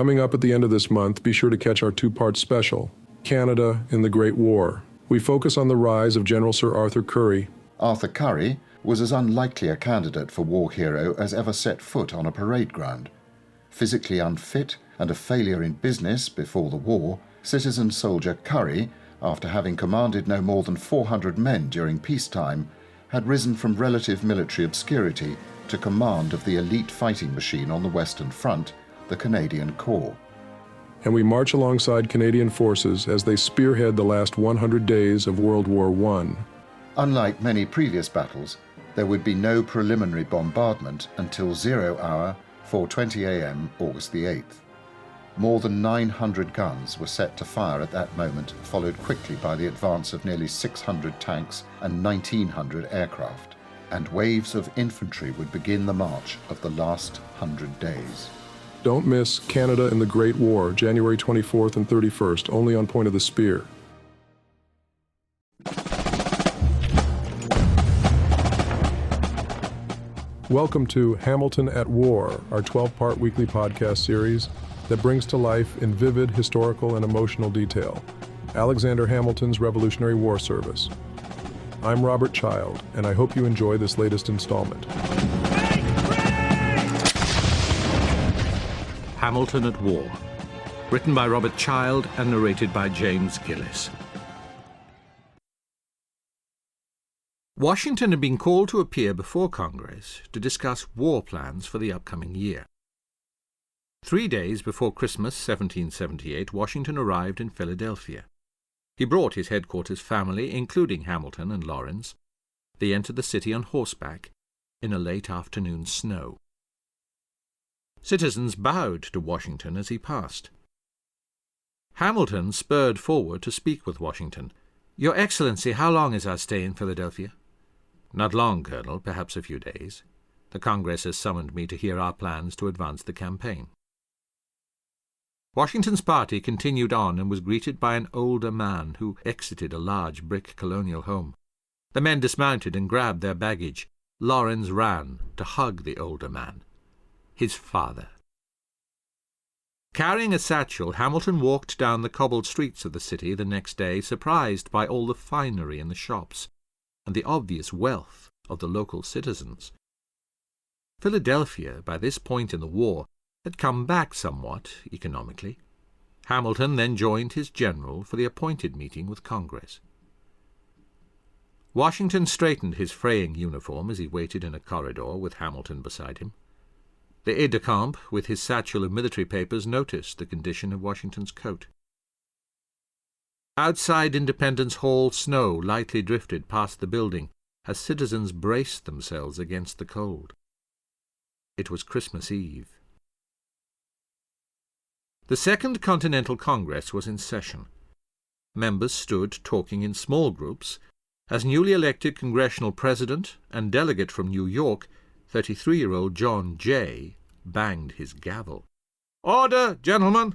Coming up at the end of this month, be sure to catch our two-part special, Canada in the Great War. We focus on the rise of General Sir Arthur Currie. Arthur Currie was as unlikely a candidate for war hero as ever set foot on a parade ground. Physically unfit and a failure in business before the war, citizen soldier Currie, after having commanded no more than 400 men during peacetime, had risen from relative military obscurity to command of the elite fighting machine on the Western Front, the Canadian Corps. And we march alongside Canadian forces as they spearhead the last 100 days of World War I. Unlike many previous battles, there would be no preliminary bombardment until 0 hour, 4:20 a.m. August the 8th. More than 900 guns were set to fire at that moment, followed quickly by the advance of nearly 600 tanks and 1,900 aircraft. And waves of infantry would begin the march of the last 100 days. Don't miss Canada in the Great War, January 24th and 31st, only on Point of the Spear. Welcome to Hamilton at War, our 12-part weekly podcast series that brings to life in vivid historical and emotional detail Alexander Hamilton's Revolutionary War service. I'm Robert Child, and I hope you enjoy this latest installment. Hamilton at War, written by Robert Child and narrated by James Gillis. Washington had been called to appear before Congress to discuss war plans for the upcoming year. 3 days before Christmas 1778, Washington arrived in Philadelphia. He brought his headquarters family, including Hamilton and Lawrence. They entered the city on horseback in a late afternoon snow. Citizens bowed to Washington as he passed. Hamilton spurred forward to speak with Washington. "Your Excellency, how long is our stay in Philadelphia?" "Not long, Colonel, perhaps a few days. The Congress has summoned me to hear our plans to advance the campaign." Washington's party continued on and was greeted by an older man who exited a large brick colonial home. The men dismounted and grabbed their baggage. Lawrence ran to hug the older man, his father. Carrying a satchel, Hamilton walked down the cobbled streets of the city the next day, surprised by all the finery in the shops and the obvious wealth of the local citizens. Philadelphia, by this point in the war, had come back somewhat economically. Hamilton then joined his general for the appointed meeting with Congress. Washington straightened his fraying uniform as he waited in a corridor with Hamilton beside him. The aide-de-camp, with his satchel of military papers, noticed the condition of Washington's coat. Outside Independence Hall, snow lightly drifted past the building as citizens braced themselves against the cold. It was Christmas Eve. The Second Continental Congress was in session. Members stood talking in small groups as newly elected congressional president and delegate from New York, 33-year-old John Jay, banged his gavel. "Order, gentlemen!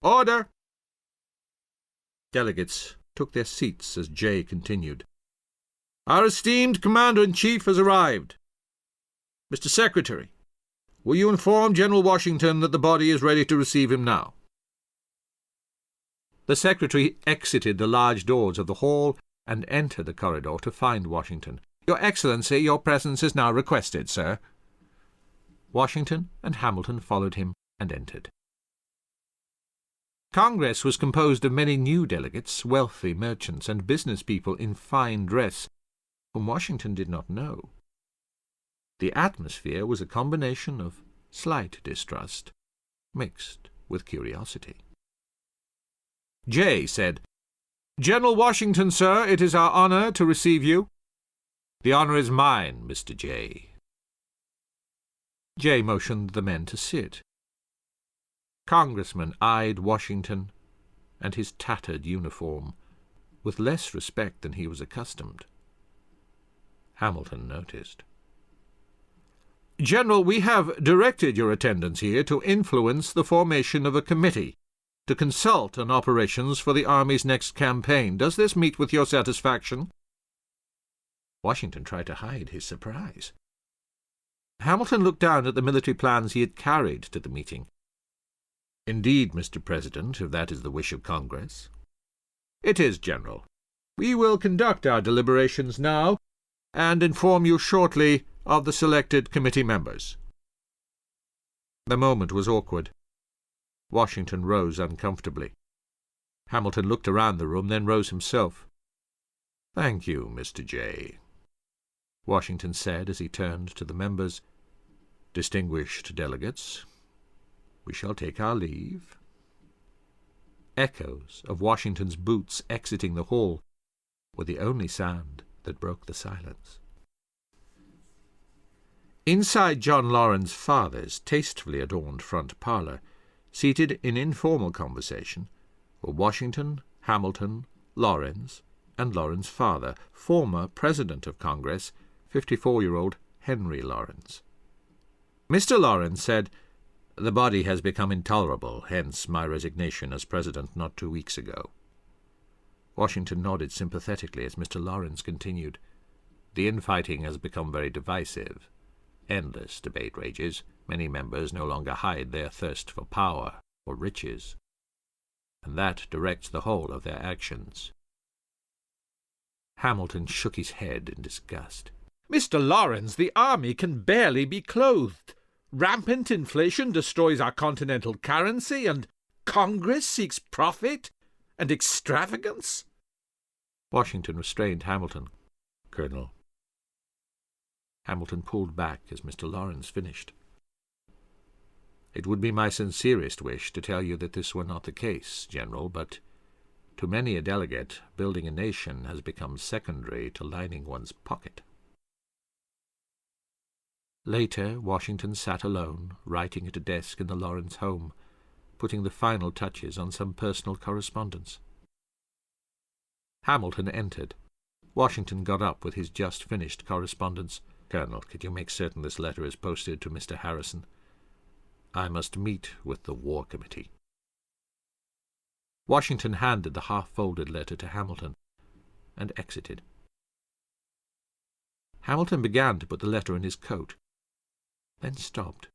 Order!" Delegates took their seats as Jay continued. "Our esteemed Commander-in-Chief has arrived. Mr. Secretary, will you inform General Washington that the body is ready to receive him now?" The Secretary exited the large doors of the hall and entered the corridor to find Washington. "Your Excellency, your presence is now requested, sir." Washington and Hamilton followed him and entered. Congress was composed of many new delegates, wealthy merchants, and business people in fine dress, whom Washington did not know. The atmosphere was a combination of slight distrust, mixed with curiosity. Jay said, "General Washington, sir, it is our honor to receive you." "The honor is mine, Mr. Jay." Jay motioned the men to sit. Congressmen eyed Washington and his tattered uniform with less respect than he was accustomed. Hamilton noticed. "General, we have directed your attendance here to influence the formation of a committee to consult on operations for the Army's next campaign. Does this meet with your satisfaction?" Washington tried to hide his surprise. Hamilton looked down at the military plans he had carried to the meeting. Indeed, Mr. President, if that is the wish of Congress. It is, General. We will conduct our deliberations now, and inform you shortly of the selected committee members. The moment was awkward. Washington rose uncomfortably. Hamilton looked around the room, then rose himself. "Thank you, Mr. J," Washington said as he turned to the members. "Distinguished delegates, we shall take our leave." Echoes of Washington's boots exiting the hall were the only sound that broke the silence. Inside John Loren's father's tastefully adorned front parlour, seated in informal conversation, were Washington, Hamilton, Laurens, and Loren's father, former President of Congress, 54-year-old Henry Laurens. Mr. Laurens said, "The body has become intolerable, hence my resignation as President not 2 weeks ago." Washington nodded sympathetically as Mr. Laurens continued, "The infighting has become very divisive. Endless debate rages. Many members no longer hide their thirst for power or riches, and that directs the whole of their actions." Hamilton shook his head in disgust. "Mr. Laurens, the army can barely be clothed. Rampant inflation destroys our continental currency, and Congress seeks profit and extravagance." Washington restrained Hamilton. "Colonel." Hamilton pulled back as Mr. Laurens finished. "It would be my sincerest wish to tell you that this were not the case, General, but to many a delegate, building a nation has become secondary to lining one's pocket." Later, Washington sat alone, writing at a desk in the Laurens home, putting the final touches on some personal correspondence. Hamilton entered. Washington got up with his just-finished correspondence. "Colonel, could you make certain this letter is posted to Mr. Harrison? I must meet with the War Committee." Washington handed the half-folded letter to Hamilton and exited. Hamilton began to put the letter in his coat, then stopped.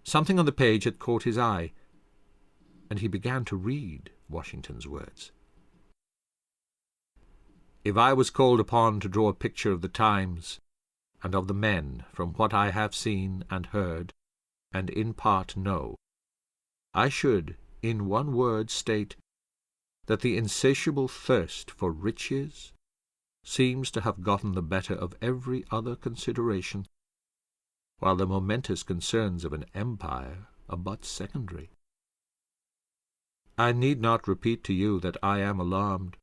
Something on the page had caught his eye, and he began to read Washington's words. "If I was called upon to draw a picture of the times and of the men from what I have seen and heard, and in part know, I should, in one word, state that the insatiable thirst for riches seems to have gotten the better of every other consideration, while the momentous concerns of an empire are but secondary. I need not repeat to you that I am alarmed,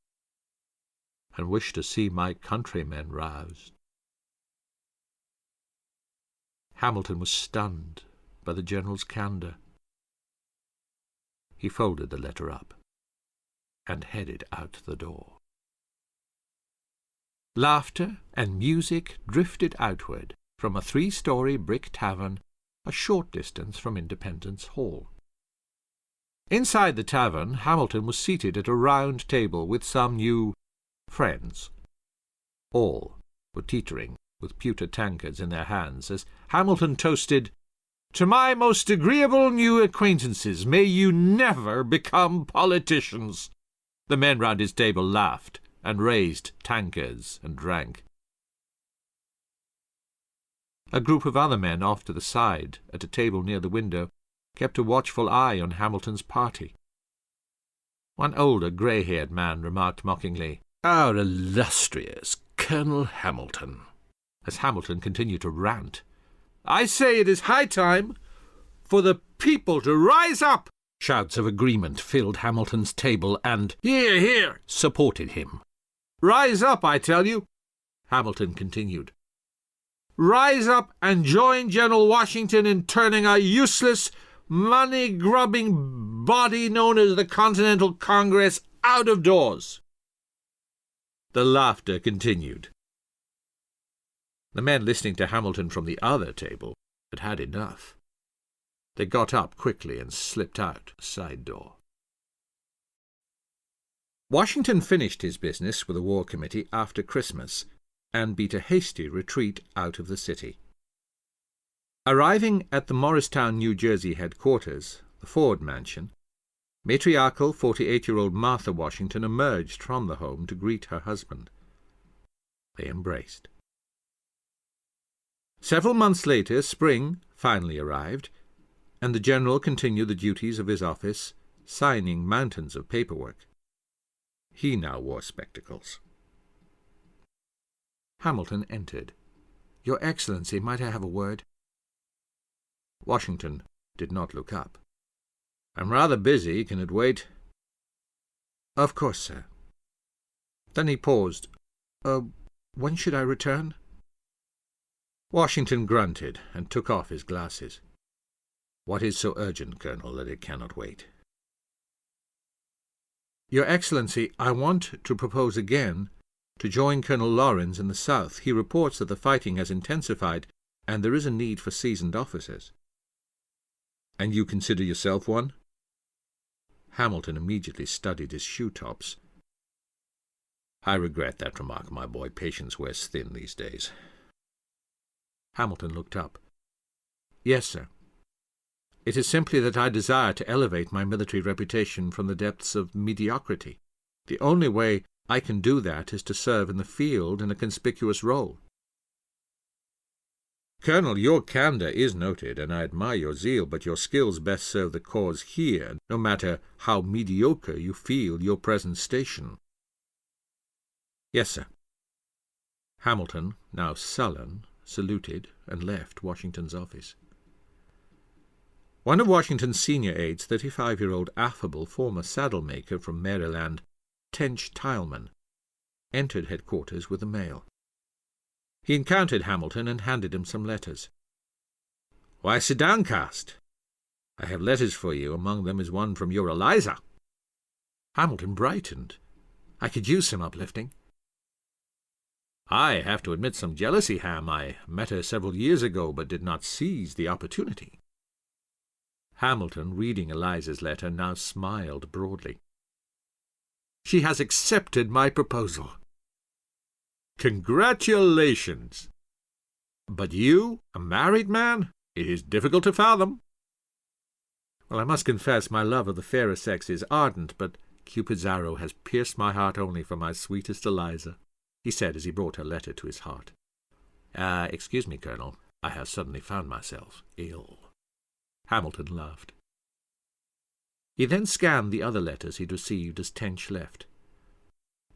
and wish to see my countrymen roused." Hamilton was stunned by the General's candour. He folded the letter up and headed out the door. Laughter and music drifted outward from a 3-story brick tavern a short distance from Independence Hall. Inside the tavern, Hamilton was seated at a round table with some new friends. All were teetering with pewter tankards in their hands as Hamilton toasted, "To my most agreeable new acquaintances, may you never become politicians." The men round his table laughed and raised tankards and drank. A group of other men off to the side, at a table near the window, kept a watchful eye on Hamilton's party. One older, grey-haired man remarked mockingly, "Our illustrious Colonel Hamilton," as Hamilton continued to rant. "I say it is high time for the people to rise up." Shouts of agreement filled Hamilton's table, and "Hear, hear," supported him. "Rise up, I tell you," Hamilton continued. "Rise up and join General Washington in turning a useless, money-grubbing body known as the Continental Congress out of doors." The laughter continued. The men listening to Hamilton from the other table had had enough. They got up quickly and slipped out a side door. Washington finished his business with the War Committee after Christmas and beat a hasty retreat out of the city. Arriving at the Morristown, New Jersey headquarters, the Ford mansion, matriarchal 48-year-old Martha Washington emerged from the home to greet her husband. They embraced. Several months later, spring finally arrived, and the General continued the duties of his office, signing mountains of paperwork. He now wore spectacles. Hamilton entered. "Your Excellency, might I have a word?" Washington did not look up. "I'm rather busy. Can it wait?" "Of course, sir." Then he paused. When should I return?" Washington grunted and took off his glasses. "What is so urgent, Colonel, that it cannot wait?" "Your Excellency, I want to propose again to join Colonel Lawrence in the South. He reports that the fighting has intensified, and there is a need for seasoned officers." "And you consider yourself one?" Hamilton immediately studied his shoe-tops. "I regret that remark, my boy. Patience wears thin these days." Hamilton looked up. "Yes, sir. It is simply that I desire to elevate my military reputation from the depths of mediocrity. The only way I can do that is to serve in the field in a conspicuous role." "Colonel, your candour is noted, and I admire your zeal, but your skills best serve the cause here, no matter how mediocre you feel your present station." "Yes, sir." Hamilton, now sullen, saluted and left Washington's office. One of Washington's senior aides, 35-year-old affable former saddle-maker from Maryland, Tench Tileman, entered headquarters with the mail. He encountered Hamilton and handed him some letters. "Why, sit down, Cast. I have letters for you. Among them is one from your Eliza." Hamilton brightened. "I could use some uplifting." "I have to admit some jealousy, Ham. I met her several years ago, but did not seize the opportunity." Hamilton, reading Eliza's letter, now smiled broadly. "She has accepted my proposal." "Congratulations! But you, a married man? It is difficult to fathom." "Well, I must confess my love of the fairer sex is ardent, but Cupid's arrow has pierced my heart only for my sweetest Eliza," he said as he brought her letter to his heart. Excuse me, Colonel. I have suddenly found myself ill." Hamilton laughed. He then scanned the other letters he'd received as Tench left.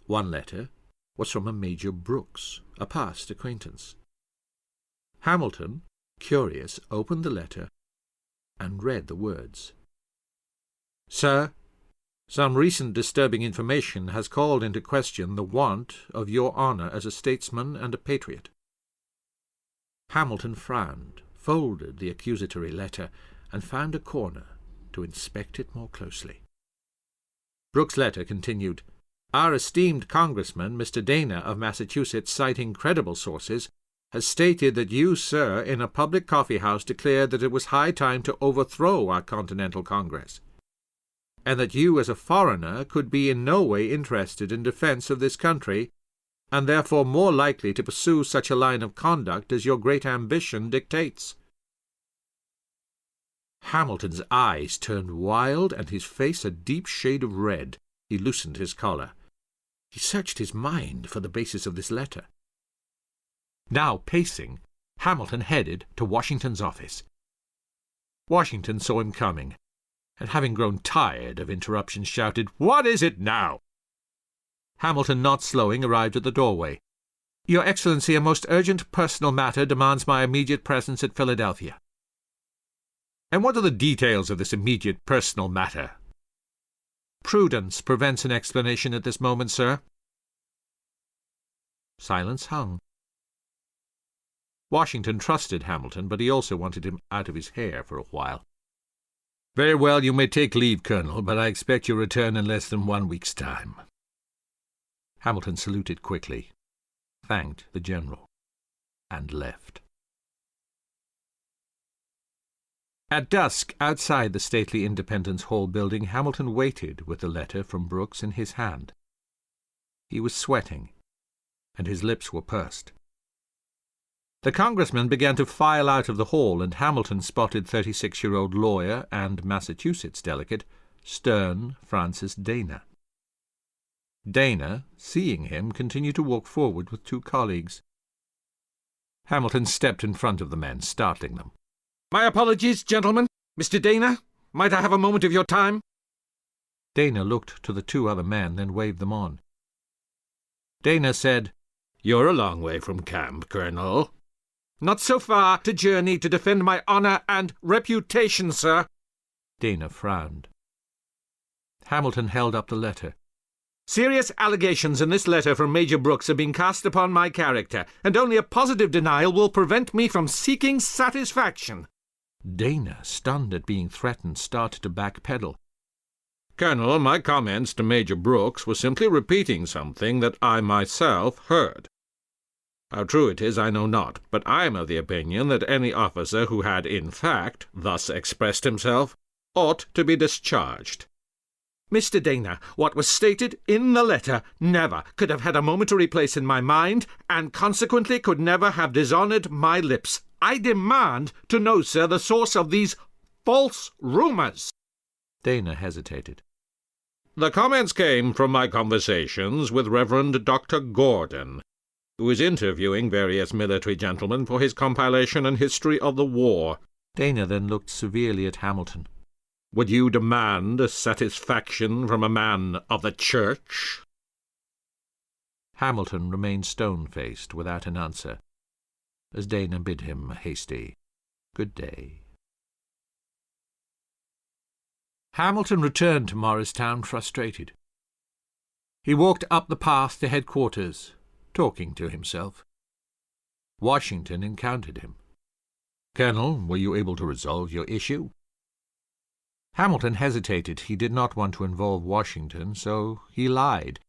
One letter was from a Major Brooks, a past acquaintance. Hamilton, curious, opened the letter and read the words. "Sir, some recent disturbing information has called into question the want of your honour as a statesman and a patriot." Hamilton frowned, folded the accusatory letter, and found a corner to inspect it more closely. Brooks' letter continued, "Our esteemed congressman, Mr. Dana of Massachusetts, citing credible sources, has stated that you, sir, in a public coffee-house declared that it was high time to overthrow our Continental Congress, and that you as a foreigner could be in no way interested in defence of this country, and therefore more likely to pursue such a line of conduct as your great ambition dictates." Hamilton's eyes turned wild, and his face a deep shade of red. He loosened his collar. He searched his mind for the basis of this letter. Now pacing, Hamilton headed to Washington's office. Washington saw him coming, and having grown tired of interruptions, shouted, "What is it now?" Hamilton, not slowing, arrived at the doorway. "Your Excellency, a most urgent personal matter demands my immediate presence at Philadelphia." "And what are the details of this immediate personal matter?" "Prudence prevents an explanation at this moment, sir." Silence hung. Washington trusted Hamilton, but he also wanted him out of his hair for a while. "Very well, you may take leave, Colonel, but I expect your return in less than 1 week's time." Hamilton saluted quickly, thanked the general, and left. At dusk, outside the stately Independence Hall building, Hamilton waited with the letter from Brooks in his hand. He was sweating, and his lips were pursed. The congressman began to file out of the hall, and Hamilton spotted 36-year-old lawyer and Massachusetts delegate, stern Francis Dana. Dana, seeing him, continued to walk forward with two colleagues. Hamilton stepped in front of the men, startling them. My apologies, gentlemen. Mr. Dana, might I have a moment of your time? Dana looked to the two other men, then waved them on. Dana said, "You're a long way from camp, Colonel." Not so far to journey to defend my honour and reputation, sir. Dana frowned. Hamilton held up the letter. Serious allegations in this letter from Major Brooks have been cast upon my character, and only a positive denial will prevent me from seeking satisfaction. Dana, stunned at being threatened, started to backpedal. Colonel, my comments to Major Brooks were simply repeating something that I myself heard. How true it is I know not, but I am of the opinion that any officer who had in fact thus expressed himself ought to be discharged. Mr. Dana, what was stated in the letter never could have had a momentary place in my mind, and consequently could never have dishonoured my lips. I demand to know, sir, the source of these false rumours. Dana hesitated. The comments came from my conversations with Reverend Dr. Gordon, who is interviewing various military gentlemen for his compilation and history of the war. Dana then looked severely at Hamilton. Would you demand a satisfaction from a man of the Church? Hamilton remained stone-faced without an answer, as Dana bid him a hasty good day. Hamilton returned to Morristown frustrated. He walked up the path to headquarters, talking to himself. Washington encountered him. "Colonel, were you able to resolve your issue?" Hamilton hesitated. He did not want to involve Washington, so he lied.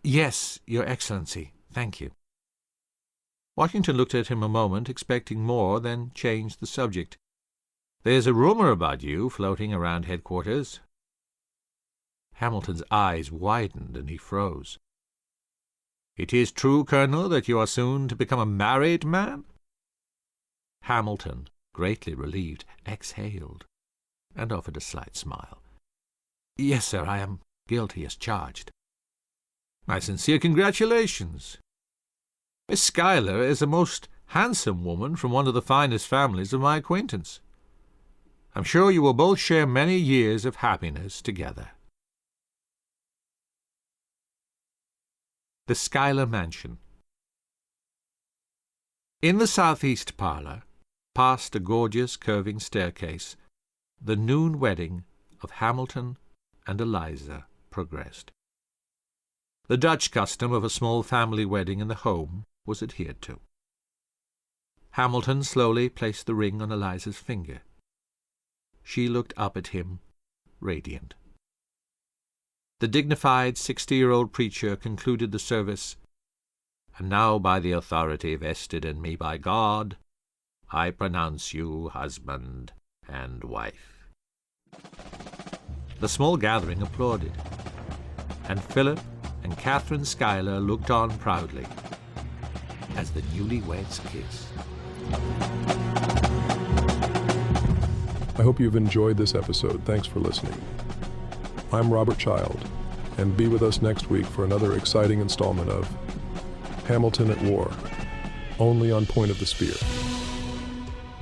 Yes, Your Excellency, thank you." Washington looked at him a moment, expecting more, then changed the subject. "There's a rumor about you floating around headquarters." Hamilton's eyes widened and he froze. "It is true, Colonel, that you are soon to become a married man?" Hamilton, greatly relieved, exhaled and offered a slight smile. "Yes, sir, I am guilty as charged." "My sincere congratulations. Miss Schuyler is a most handsome woman from one of the finest families of my acquaintance. I'm sure you will both share many years of happiness together." The Schuyler Mansion. In the southeast parlour, past a gorgeous curving staircase, the noon wedding of Hamilton and Eliza progressed. The Dutch custom of a small family wedding in the home was adhered to. Hamilton slowly placed the ring on Eliza's finger. She looked up at him, radiant. The dignified 60-year-old preacher concluded the service, "And now by the authority vested in me by God, I pronounce you husband and wife." The small gathering applauded, and Philip and Catherine Schuyler looked on proudly as the newlyweds kissed. I hope you've enjoyed this episode. Thanks for listening. I'm Robert Child, and be with us next week for another exciting installment of Hamilton at War, only on Point of the Spear.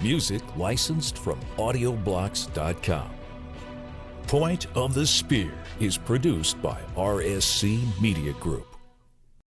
Music licensed from audioblocks.com. Point of the Spear is produced by RSC Media Group.